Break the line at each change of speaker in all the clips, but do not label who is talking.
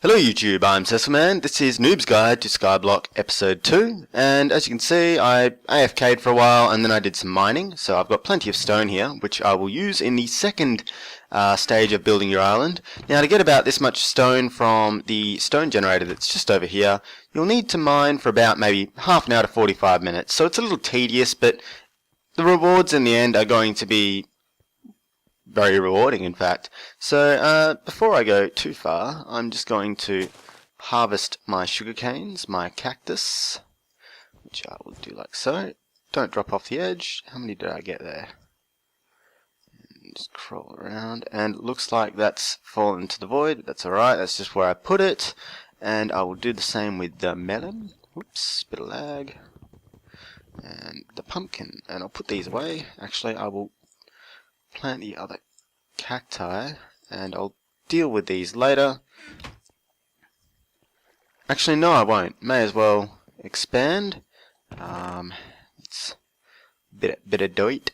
Hello YouTube, I'm Cecilman. This is Noob's Guide to Skyblock Episode 2, and as you can see I AFK'd for a while and then I did some mining, so I've got plenty of stone here, which I will use in the second stage of building your island. Now to get about this much stone from the stone generator that's just over here, you'll need to mine for about maybe half an hour to 45 minutes, so it's a little tedious, but the rewards in the end are going to be very rewarding, in fact. So before I go too far, I'm just going to harvest my sugar canes, my cactus, which I will do like so. Don't drop off the edge. How many did I get there? Just crawl around, and it looks like that's fallen into the void, but that's alright, that's just where I put it. And I will do the same with the melon. Oops, bit of lag. And the pumpkin, and I'll put these away. Actually, I will plant the other cacti and I'll deal with these later. Actually no, I won't. May as well expand. It's a bit of dirt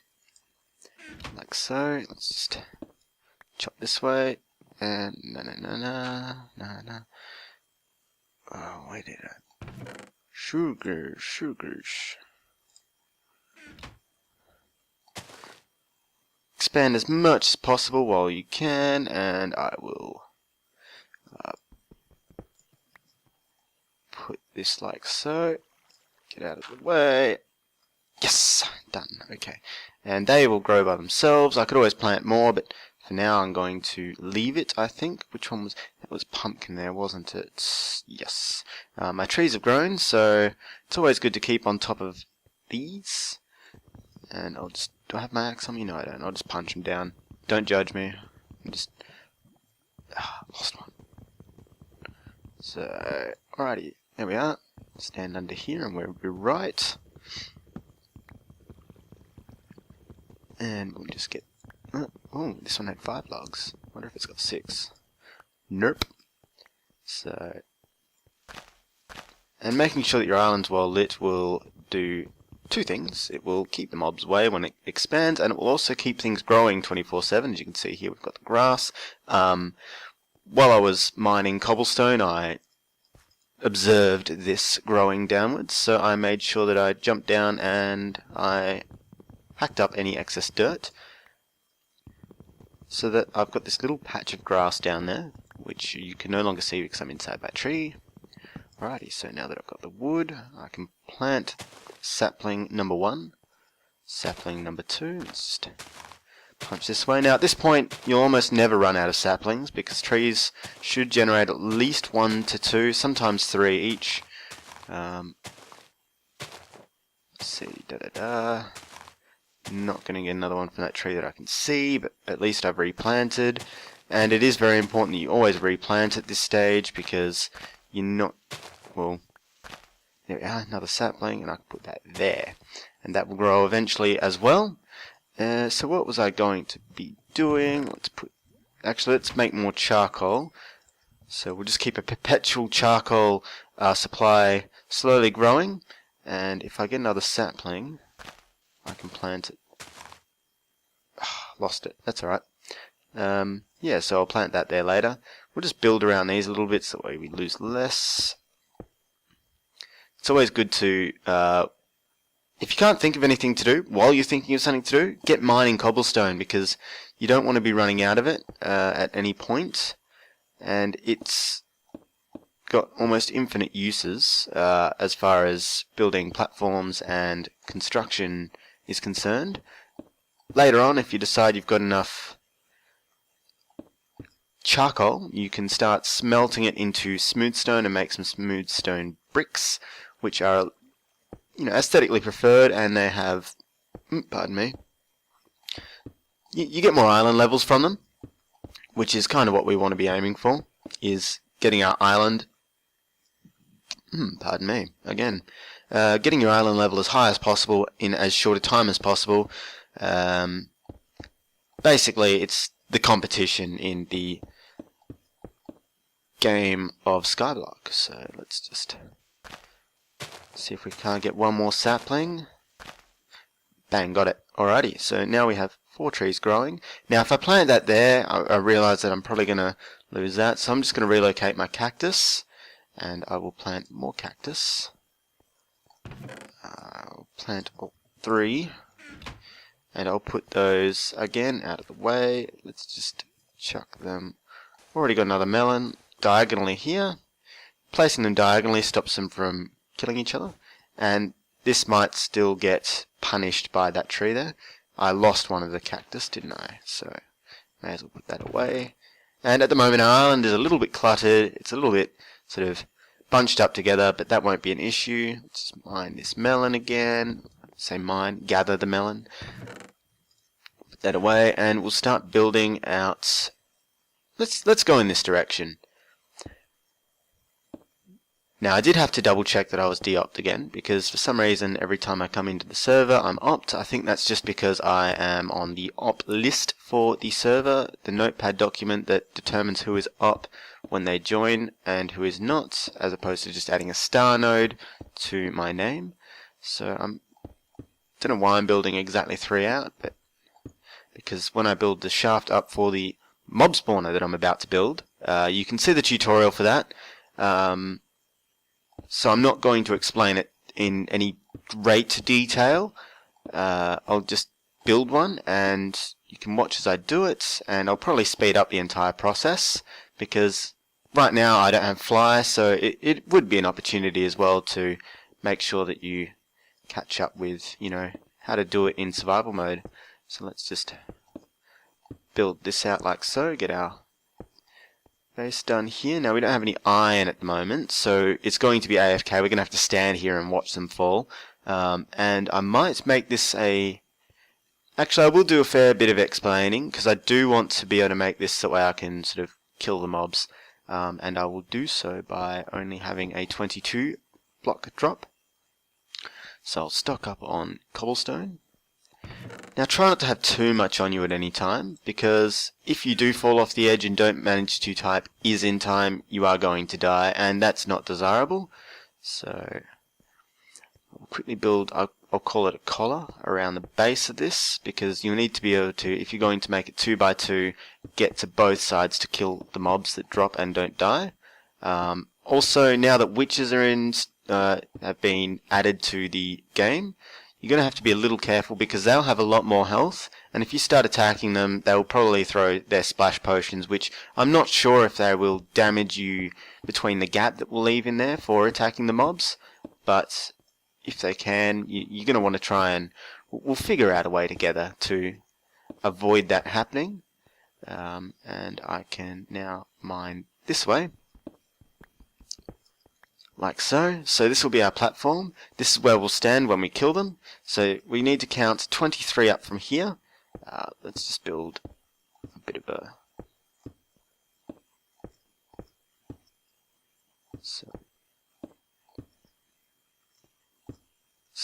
like so. Let's just chop this way and no. Oh, where did I? Sugars. Expand as much as possible while you can, and I will put this like so. Get out of the way. Yes, done. Okay, and they will grow by themselves. I could always plant more, but for now I'm going to leave it. I think. Which one was that? Was pumpkin there, wasn't it? Yes. My trees have grown, so it's always good to keep on top of these. And I'll just, do I have my axe on me? No, I don't. I'll just punch them down. Don't judge me. I'm just, lost one. So, alrighty, there we are. Stand under here and we'll be right. And we'll just get, oh, this one had 5 logs. Wonder if it's got 6. Nope. So, and making sure that your island's well lit will do 2 things. It will keep the mobs away when it expands, and it will also keep things growing 24/7. As you can see here, we've got the grass. While I was mining cobblestone, I observed this growing downwards, so I made sure that I jumped down and I hacked up any excess dirt, so that I've got this little patch of grass down there, which you can no longer see because I'm inside that tree. Alrighty, so now that I've got the wood, I can plant sapling number 1, sapling number 2. Let's just punch this way. Now at this point, you'll almost never run out of saplings because trees should generate at least 1 to 2, sometimes 3 each. Let's see, Not going to get another one from that tree that I can see, but at least I've replanted. And it is very important that you always replant at this stage because you're not, well, there we are, another sapling, and I can put that there. And that will grow eventually as well. So what was I going to be doing? Let's make more charcoal. So we'll just keep a perpetual charcoal supply slowly growing. And if I get another sapling, I can plant it. Lost it, that's alright. Yeah, so I'll plant that there later. We'll just build around these a little bit so that way we lose less. It's always good to, if you can't think of anything to do while you're thinking of something to do, get mining cobblestone because you don't want to be running out of it at any point. And it's got almost infinite uses as far as building platforms and construction is concerned. Later on, if you decide you've got enough charcoal, you can start smelting it into smooth stone and make some smooth stone bricks, which are, aesthetically preferred, and they have, pardon me, you get more island levels from them, which is kind of what we want to be aiming for, is getting our island, pardon me, again, getting your island level as high as possible in as short a time as possible. Basically, it's the competition in the game of Skyblock. So let's just see if we can't get one more sapling. Bang, got it. Alrighty, so now we have 4 trees growing. Now if I plant that there, I realise that I'm probably going to lose that, so I'm just going to relocate my cactus, and I will plant more cactus. I'll plant all 3, and I'll put those again out of the way. Let's just chuck them. Already got another melon diagonally here. Placing them diagonally stops them from killing each other, and this might still get punished by that tree there. I lost one of the cactus, didn't I? So may as well put that away. And at the moment our island is a little bit cluttered. It's a little bit sort of bunched up together, but that won't be an issue. Let's just mine this melon again. Say mine, gather the melon. Put that away, and we'll start building out. Let's go in this direction. Now I did have to double check that I was de-opt again, because for some reason every time I come into the server I'm opt. I think that's just because I am on the op list for the server, the notepad document that determines who is op when they join and who is not, as opposed to just adding a star node to my name. So I don't know why I'm building exactly 3 out, but because when I build the shaft up for the mob spawner that I'm about to build, you can see the tutorial for that. So I'm not going to explain it in any great detail. I'll just build one and you can watch as I do it, and I'll probably speed up the entire process because right now I don't have fly, so it would be an opportunity as well to make sure that you catch up with, you know, how to do it in survival mode. So let's just build this out like so, get our base done here. Now we don't have any iron at the moment, so it's going to be AFK. We're going to have to stand here and watch them fall. And I might make this a... Actually, I will do a fair bit of explaining, because I do want to be able to make this so I can sort of kill the mobs. And I will do so by only having a 22 block drop. So I'll stock up on cobblestone. Now try not to have too much on you at any time, because if you do fall off the edge and don't manage to type is in time, you are going to die, and that's not desirable. So I'll quickly build, I'll call it a collar around the base of this, because you need to be able to, if you're going to make it 2 by 2, get to both sides to kill the mobs that drop and don't die. Also, now that witches are in, have been added to the game, you're going to have to be a little careful because they'll have a lot more health, and if you start attacking them, they'll probably throw their splash potions, which I'm not sure if they will damage you between the gap that we'll leave in there for attacking the mobs, but if they can, you're going to want to try and... We'll figure out a way together to avoid that happening, and I can now mine this way. Like so. So this will be our platform. This is where we'll stand when we kill them. So we need to count 23 up from here. Let's just build a bit of a... So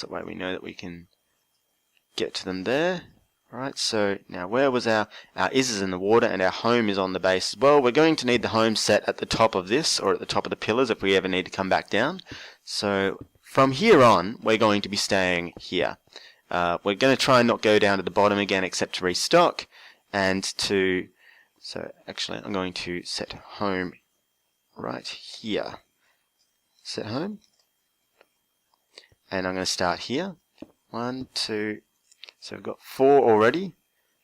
that way we know that we can get to them there. Alright, so now where was our is in the water and our home is on the base as well. We're going to need the home set at the top of this, or at the top of the pillars if we ever need to come back down. So from here on, we're going to be staying here. We're going to try and not go down to the bottom again except to restock, and to... So actually I'm going to set home right here. Set home. And I'm going to start here. 1, 2... So we've got 4 already.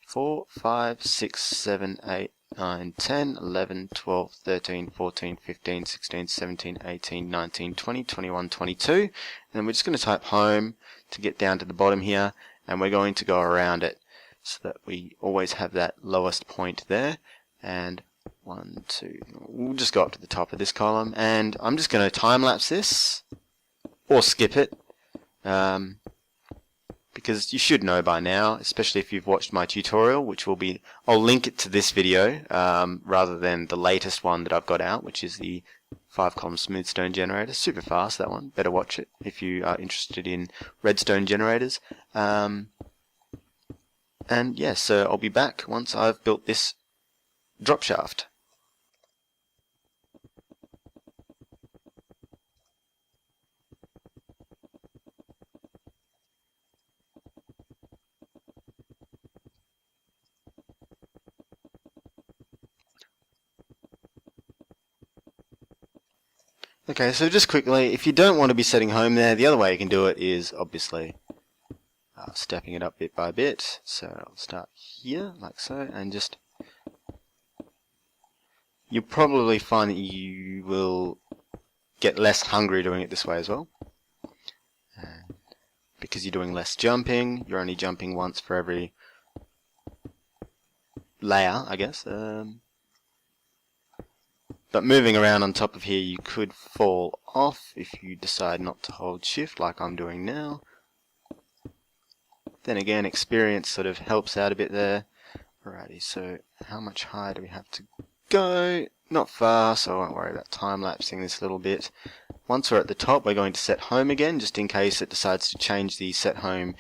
4, 5, 6, 7, 8, 9, 10, 11, 12, 13, 14, 15, 16, 17, 18, 19, 20, 21, 22. And then we're just going to type home to get down to the bottom here. And we're going to go around it so that we always have that lowest point there. And 1, 2, we'll just go up to the top of this column. And I'm just going to time-lapse this. Or skip it. Because you should know by now, especially if you've watched my tutorial, which will be, I'll link it to this video rather than the latest one that I've got out, which is the 5-column smoothstone generator. Super fast, that one. Better watch it if you are interested in redstone generators. And yeah, so I'll be back once I've built this drop shaft. Okay, so just quickly, if you don't want to be setting home there, the other way you can do it is obviously stepping it up bit by bit. So I'll start here, like so, and just... You'll probably find that you will get less hungry doing it this way as well. Because you're doing less jumping, you're only jumping once for every layer, I guess. But moving around on top of here, you could fall off if you decide not to hold shift like I'm doing now. Then again, experience sort of helps out a bit there. Alrighty, so how much higher do we have to go? Not far, so I won't worry about time-lapsing this a little bit. Once we're at the top, we're going to set home again, just in case it decides to change the set home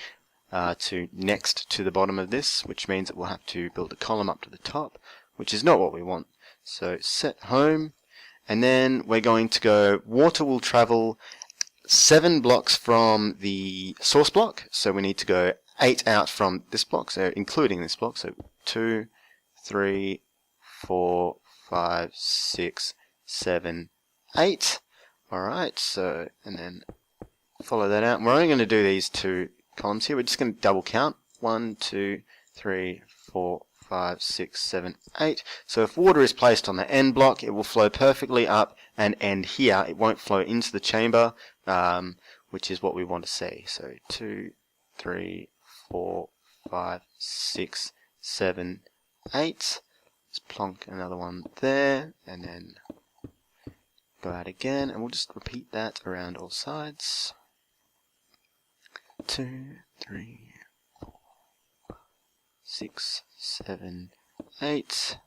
to next to the bottom of this, which means that we'll have to build a column up to the top, which is not what we want. So set home, and then we're going to go, water will travel 7 blocks from the source block, so we need to go 8 out from this block, so including this block, so 2, 3, 4, 5, 6, 7, 8. Alright, so, and then follow that out. And we're only going to do these 2 columns here. We're just going to double count. 1, 2, 3, 4, 5, 6, 7, 8. So if water is placed on the end block, it will flow perfectly up and end here. It won't flow into the chamber, which is what we want to see. So 2, 3, 4, 5, 6, 7, 8. Let's plonk another one there, and then go out again, and we'll just repeat that around all sides. 2, 3, 4, 6, 7, 8.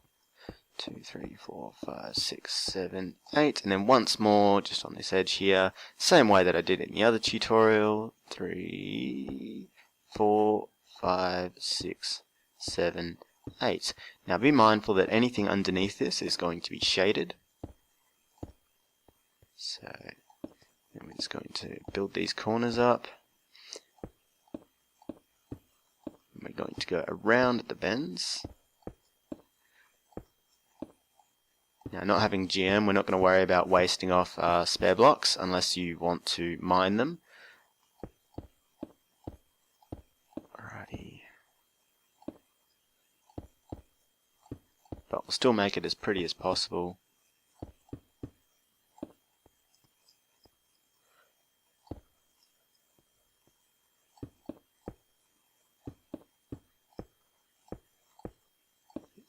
2, 3, 4, 5, 6, 7, 8. And then once more, just on this edge here, same way that I did in the other tutorial. 3, 4, 5, 6, 7, 8. Now be mindful that anything underneath this is going to be shaded. So then we're just going to build these corners up. We're going to go around the bends. Now, not having GM, we're not going to worry about wasting off spare blocks unless you want to mine them. Alrighty. But we'll still make it as pretty as possible.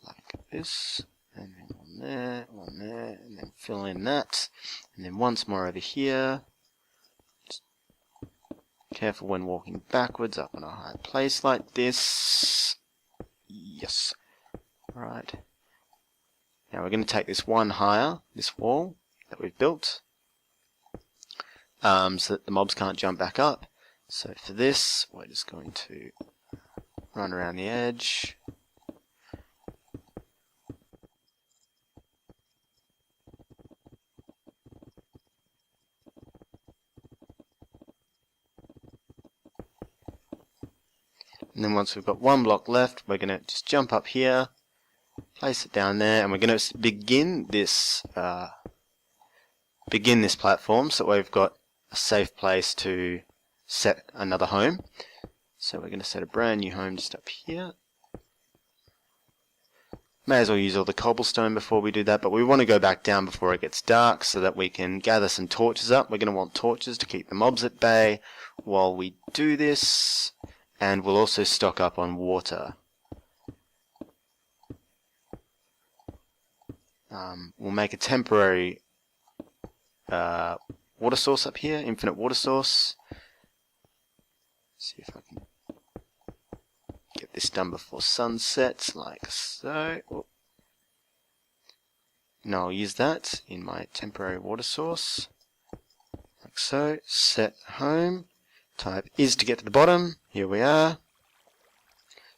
Like this. And then one there, and then fill in that. And then once more over here. Just careful when walking backwards up on a high place like this. Yes. Right. Now we're going to take this one higher, this wall that we've built, so that the mobs can't jump back up. So for this, we're just going to run around the edge. And then once we've got one block left, we're going to just jump up here, place it down there, and we're going to begin this platform so we've got a safe place to set another home. So we're going to set a brand new home just up here. May as well use all the cobblestone before we do that, but we want to go back down before it gets dark so that we can gather some torches up. We're going to want torches to keep the mobs at bay while we do this. And we'll also stock up on water. We'll make a temporary water source up here, infinite water source. See if I can get this done before sunset, like so. Oh. Now I'll use that in my temporary water source, like so. Set home. Type is to get to the bottom. Here we are.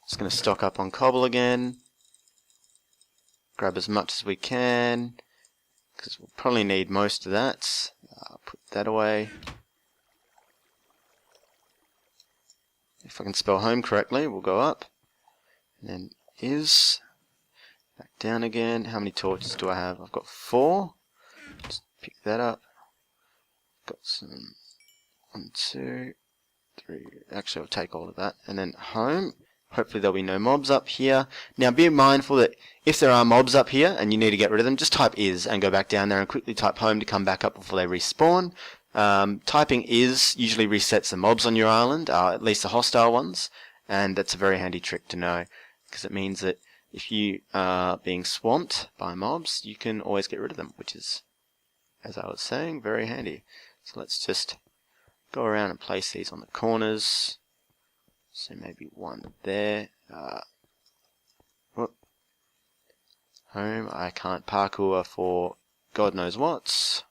Just going to stock up on cobble again. Grab as much as we can, because we'll probably need most of that. I'll put that away. If I can spell home correctly, we'll go up. And then is. Back down again. How many torches do I have? I've got 4. Just pick that up. got some 1, 2, 3. Actually, I'll take all of that, and then home. Hopefully there'll be no mobs up here. Now be mindful that if there are mobs up here and you need to get rid of them, just type is and go back down there and quickly type home to come back up before they respawn. Typing is usually resets the mobs on your island, at least the hostile ones, and that's a very handy trick to know, because it means that if you are being swamped by mobs, you can always get rid of them, which is, as I was saying, very handy. So let's just go around and place these on the corners. So maybe one there. Home. I can't parkour for God knows what.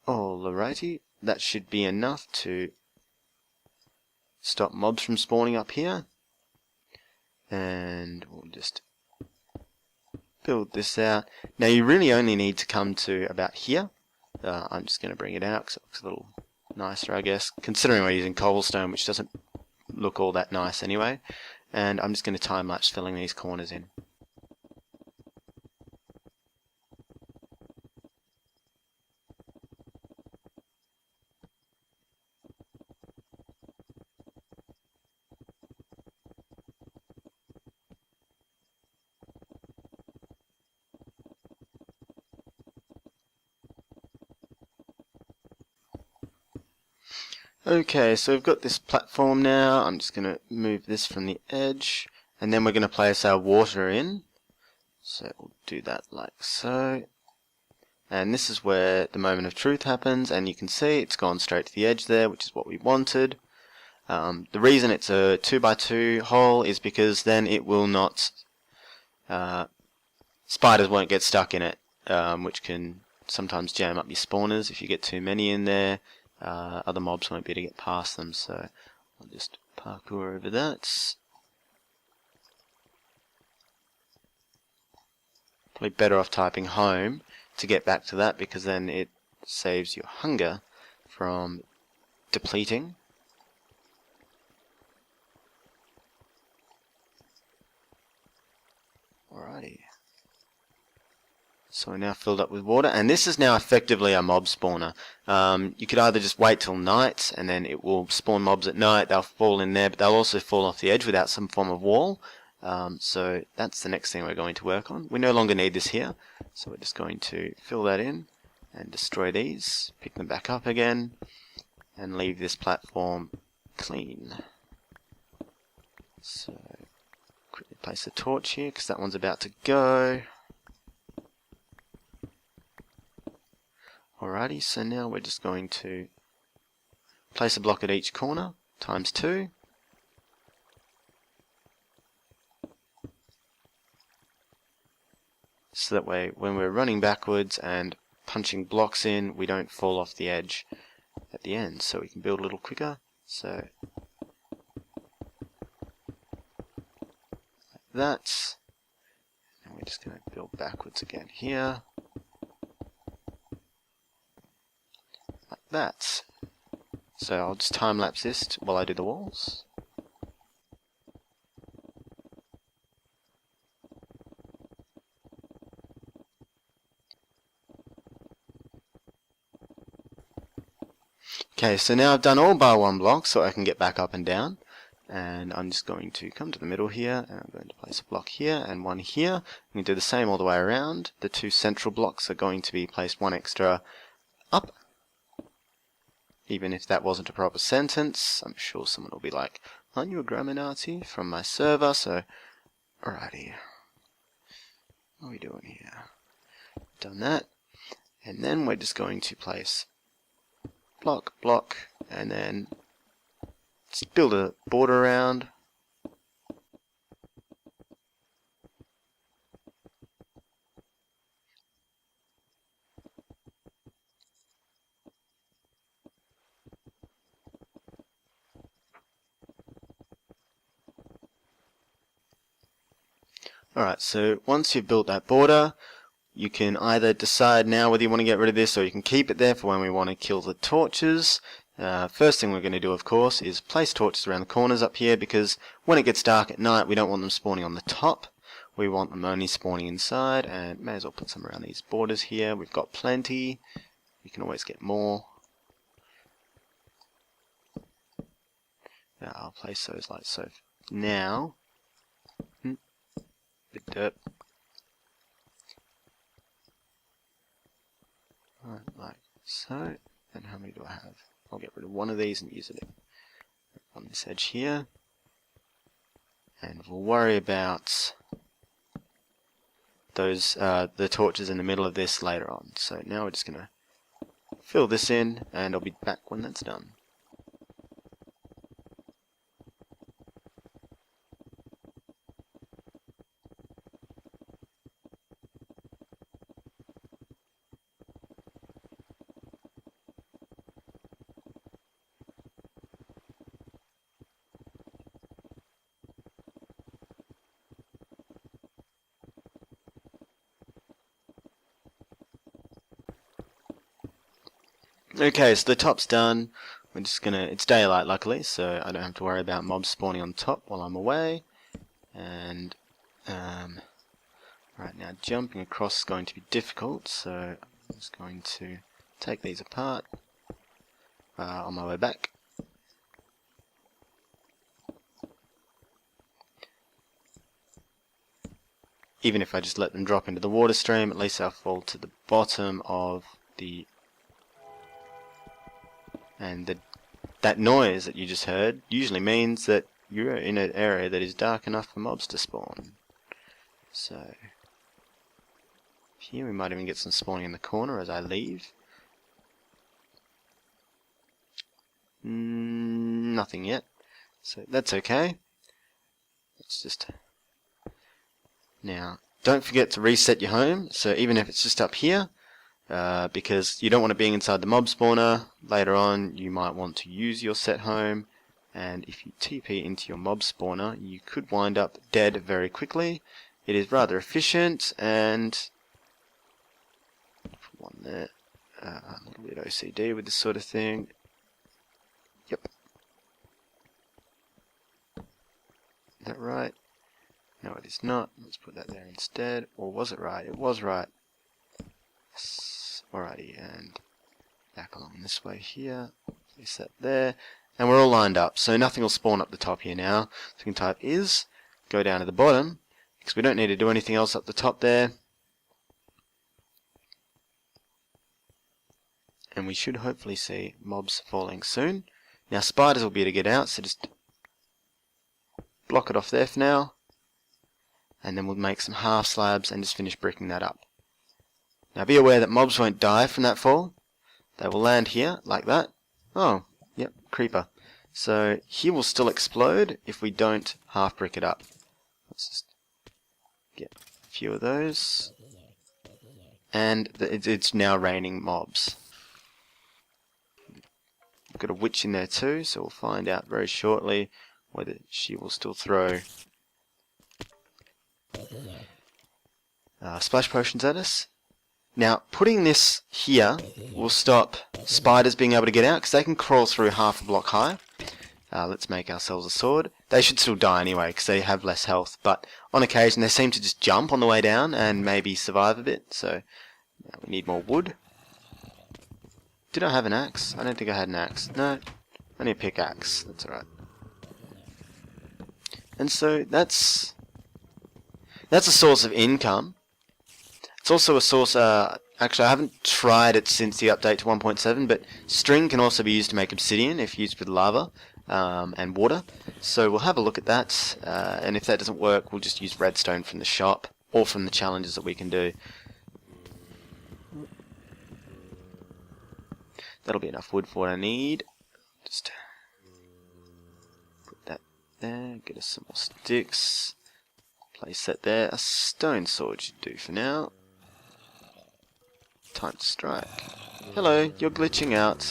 Alrighty, that should be enough to stop mobs from spawning up here. And we'll just build this out. Now you really only need to come to about here. I'm just going to bring it out because it looks a little nicer, I guess, considering we're using cobblestone, which doesn't look all that nice anyway. And I'm just going to time-lapse filling these corners in. Okay, so we've got this platform now. I'm just going to move this from the edge, and then we're going to place our water in. So we'll do that like so. And this is where the moment of truth happens, and you can see it's gone straight to the edge there, which is what we wanted. The reason it's a 2x2 hole is because then it will not, spiders won't get stuck in it, which can sometimes jam up your spawners if you get too many in there. Other mobs won't be able to get past them, so I'll just parkour over that. Probably better off typing home to get back to that, because then it saves your hunger from depleting. Alrighty. So we're now filled up with water, and this is now effectively a mob spawner. You could either just wait till night, and then it will spawn mobs at night. They'll fall in there, but they'll also fall off the edge without some form of wall. So that's the next thing we're going to work on. We no longer need this here, so we're just going to fill that in and destroy these, pick them back up again, and leave this platform clean. So quickly place a torch here, because that one's about to go. Alrighty, so now we're just going to place a block at each corner, times 2. So that way, when we're running backwards and punching blocks in, we don't fall off the edge at the end, so we can build a little quicker. So, like that. And we're just going to build backwards again here. That. So I'll just time-lapse this while I do the walls. Okay, so now I've done all bar 1 block, so I can get back up and down. And I'm just going to come to the middle here, and I'm going to place a block here and one here. I'm going to do the same all the way around. The 2 central blocks are going to be placed 1 extra up. Even if that wasn't a proper sentence, I'm sure someone will be like, aren't you a grammar Nazi from my server? So, alrighty. What are we doing here? Done that. And then we're just going to place block, block, and then just build a border around. Alright, so once you've built that border, you can either decide now whether you want to get rid of this, or you can keep it there for when we want to kill the torches. First thing we're going to do, of course, is place torches around the corners up here, because when it gets dark at night, we don't want them spawning on the top. We want them only spawning inside, and may as well put some around these borders here. We've got plenty. We can always get more. Now I'll place those like so. Now, bit dirt. Right, like so. And how many do I have? I'll get rid of one of these and use it on this edge here. And we'll worry about those the torches in the middle of this later on. So now we're just going to fill this in, and I'll be back when that's done. Okay, so the top's done. We're just gonna, it's daylight luckily, so I don't have to worry about mobs spawning on top while I'm away. And right now jumping across is going to be difficult, so I'm just going to take these apart on my way back. Even if I just let them drop into the water stream, at least they'll fall to the bottom of the... And that noise that you just heard usually means that you're in an area that is dark enough for mobs to spawn. So here we might even get some spawning in the corner as I leave. Nothing yet, so that's okay. Let's just... Now, don't forget to reset your home, so even if it's just up here, because you don't want it being inside the mob spawner. Later on you might want to use your set home, and if you TP into your mob spawner you could wind up dead very quickly. It is rather efficient, and put one there. A little bit OCD with this sort of thing. Yep. Is that right? No, it is not. Let's put that there instead. Or was it right? It was right. Alrighty, and back along this way here, place that there, and we're all lined up, so nothing will spawn up the top here now. So we can type is, go down to the bottom, because we don't need to do anything else up the top there, and we should hopefully see mobs falling soon. Now spiders will be able to get out, so just block it off there for now, and then we'll make some half slabs and just finish bricking that up. Now be aware that mobs won't die from that fall. They will land here, like that. Oh, yep, creeper. So he will still explode if we don't half brick it up. Let's just get a few of those. And it's now raining mobs. We've got a witch in there too, so we'll find out very shortly whether she will still throw splash potions at us. Now, putting this here will stop spiders being able to get out, because they can crawl through half a block high. Let's make ourselves a sword. They should still die anyway, because they have less health, but on occasion they seem to just jump on the way down and maybe survive a bit, so we need more wood. Did I have an axe? I don't think I had an axe. No, I need a pickaxe. That's alright. And so that's a source of income. It's also a source, actually I haven't tried it since the update to 1.7, but string can also be used to make obsidian if used with lava and water. So we'll have a look at that, and if that doesn't work, we'll just use redstone from the shop or from the challenges that we can do. That'll be enough wood for what I need. Just put that there, get us some more sticks, place that there. A stone sword should do for now. Time to strike. Hello, you're glitching out.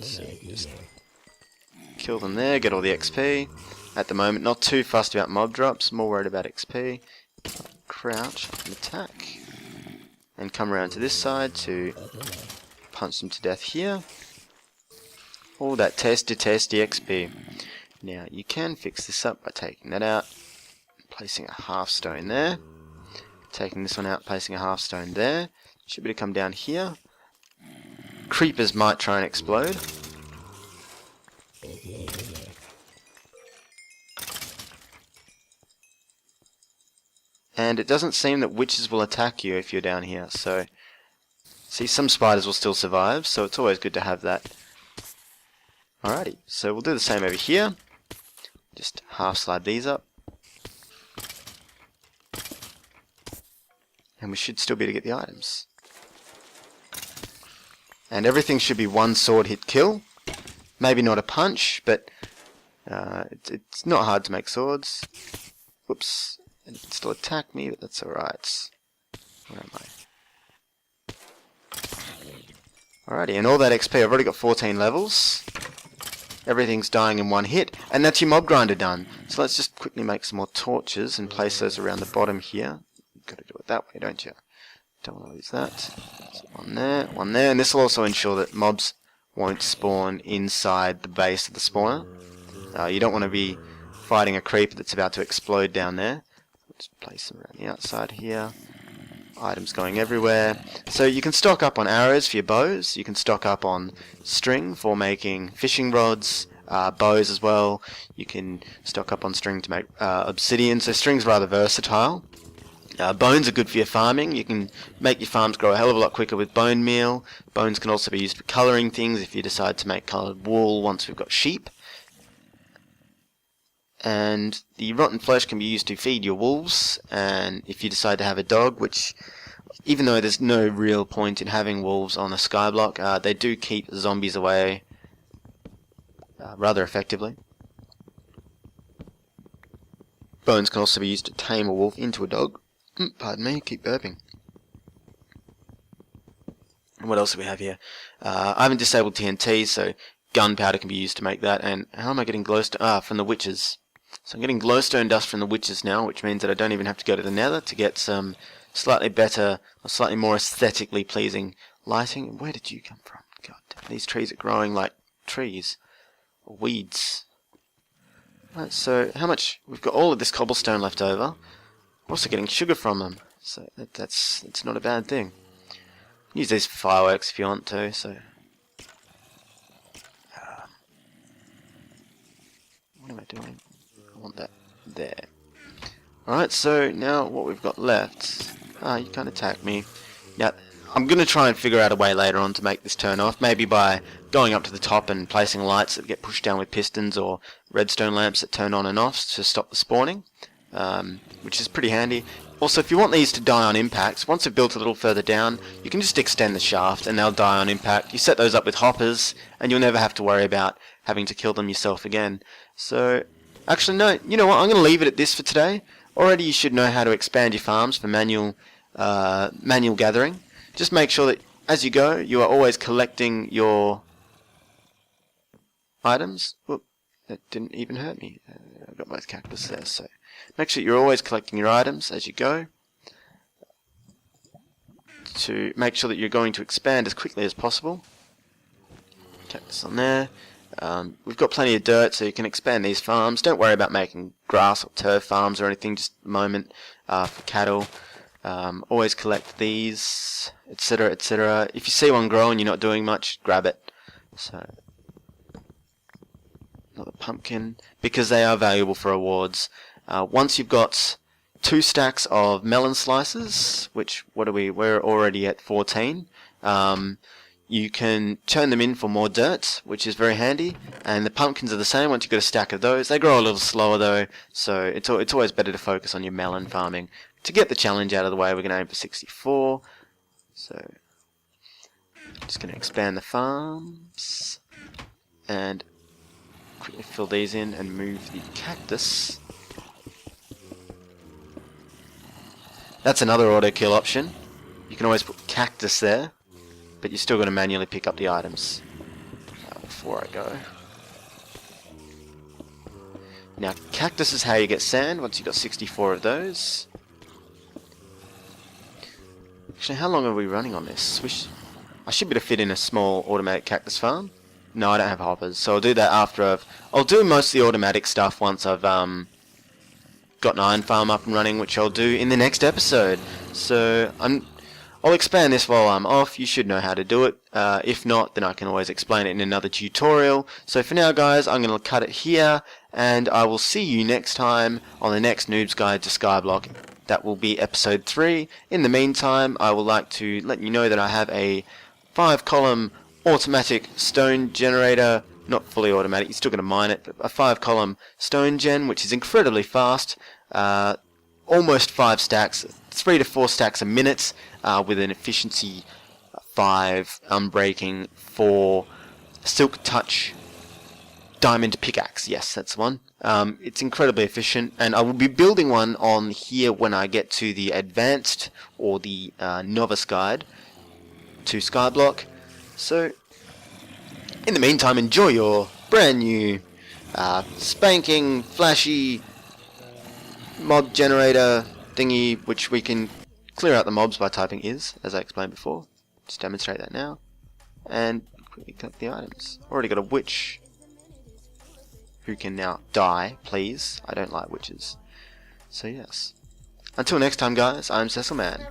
So just kill them there, get all the XP. At the moment, not too fussed about mob drops, more worried about XP. Crouch and attack. And come around to this side to punch them to death here. All that testy XP. Now, you can fix this up by taking that out, placing a half stone there. Taking this one out, placing a half stone there. Should be able to come down here. Creepers might try and explode. And it doesn't seem that witches will attack you if you're down here, so... See, some spiders will still survive, so it's always good to have that. Alrighty, so we'll do the same over here. Just half slide these up. And we should still be able to get the items. And everything should be one sword hit kill. Maybe not a punch, but it's not hard to make swords. Whoops. And it can still attack me, but that's alright. Where am I? Alrighty, and all that XP, I've already got 14 levels. Everything's dying in one hit, and that's your mob grinder done. So let's just quickly make some more torches and place those around the bottom here. You've got to do it that way, don't you? Don't want to lose that. So one there, and this will also ensure that mobs won't spawn inside the base of the spawner. You don't want to be fighting a creeper that's about to explode down there. Let's place them around the outside here. Items going everywhere. So you can stock up on arrows for your bows. You can stock up on string for making fishing rods, bows as well. You can stock up on string to make obsidian. So string's rather versatile. Bones are good for your farming. You can make your farms grow a hell of a lot quicker with bone meal. Bones can also be used for colouring things if you decide to make coloured wool once we've got sheep. And the rotten flesh can be used to feed your wolves, and if you decide to have a dog, which, even though there's no real point in having wolves on a skyblock, they do keep zombies away rather effectively. Bones can also be used to tame a wolf into a dog. Pardon me, keep burping. And what else do we have here? I haven't disabled TNT, so gunpowder can be used to make that. And how am I getting glowstone? From the witches. So I'm getting glowstone dust from the witches now, which means that I don't even have to go to the nether to get some slightly better, or slightly more aesthetically pleasing lighting. Where did you come from? God, these trees are growing like trees. Or weeds. Right, so how much? We've got all of this cobblestone left over. We're also getting sugar from them, so that's not a bad thing. Use these for fireworks if you want to, so... what am I doing? I want that there. Alright, so now what we've got left... you can't attack me. Now, I'm going to try and figure out a way later on to make this turn off, maybe by going up to the top and placing lights that get pushed down with pistons, or redstone lamps that turn on and off to stop the spawning, which is pretty handy. Also, if you want these to die on impact, once they've built a little further down, you can just extend the shaft and they'll die on impact. You set those up with hoppers, and you'll never have to worry about having to kill them yourself again. So, actually no, you know what, I'm going to leave it at this for today. Already you should know how to expand your farms for manual gathering. Just make sure that as you go, you are always collecting your items. Whoop, that didn't even hurt me. I've got both cactus there, so make sure you're always collecting your items as you go, to make sure that you're going to expand as quickly as possible. Cactus on there. We've got plenty of dirt, so you can expand these farms. Don't worry about making grass or turf farms or anything, just a moment for cattle. Always collect these, etc, etc. If you see one grow and you're not doing much, grab it. So, another pumpkin, because they are valuable for rewards. Once you've got 2 stacks of melon slices, which, what are we? We're already at 14. You can turn them in for more dirt, which is very handy, and the pumpkins are the same. Once you've got a stack of those, they grow a little slower though, so it's always better to focus on your melon farming. To get the challenge out of the way, we're going to aim for 64, so just going to expand the farms, and quickly fill these in and move the cactus. That's another auto kill option. You can always put cactus there, but you're still going to manually pick up the items before I go. Now, cactus is how you get sand once you've got 64 of those. Actually, how long are we running on this? I should be able to fit in a small automatic cactus farm. No, I don't have hoppers, so I'll do that after I'll do most of the automatic stuff once I've got got an iron farm up and running, which I'll do in the next episode. So I'll expand this while I'm off. You should know how to do it. If not, then I can always explain it in another tutorial. So for now, guys, I'm going to cut it here, and I will see you next time on the next Noob's Guide to Skyblock. That will be episode 3. In the meantime, I would like to let you know that I have a 5-column automatic stone generator. Not fully automatic, you're still going to mine it, but a 5-column stone gen, which is incredibly fast. Almost 5 stacks, 3 to 4 stacks a minute, with an efficiency 5, unbreaking, 4, silk touch, diamond pickaxe. Yes, that's the one. It's incredibly efficient, and I will be building one on here when I get to the advanced or the novice guide to Skyblock. So in the meantime, enjoy your brand new spanking flashy mob generator thingy, which we can clear out the mobs by typing is, as I explained before. Just demonstrate that now, and quickly collect the items. Already got a witch who can now die, please. I don't like witches. So yes. Until next time, guys, I'm Cecil Man.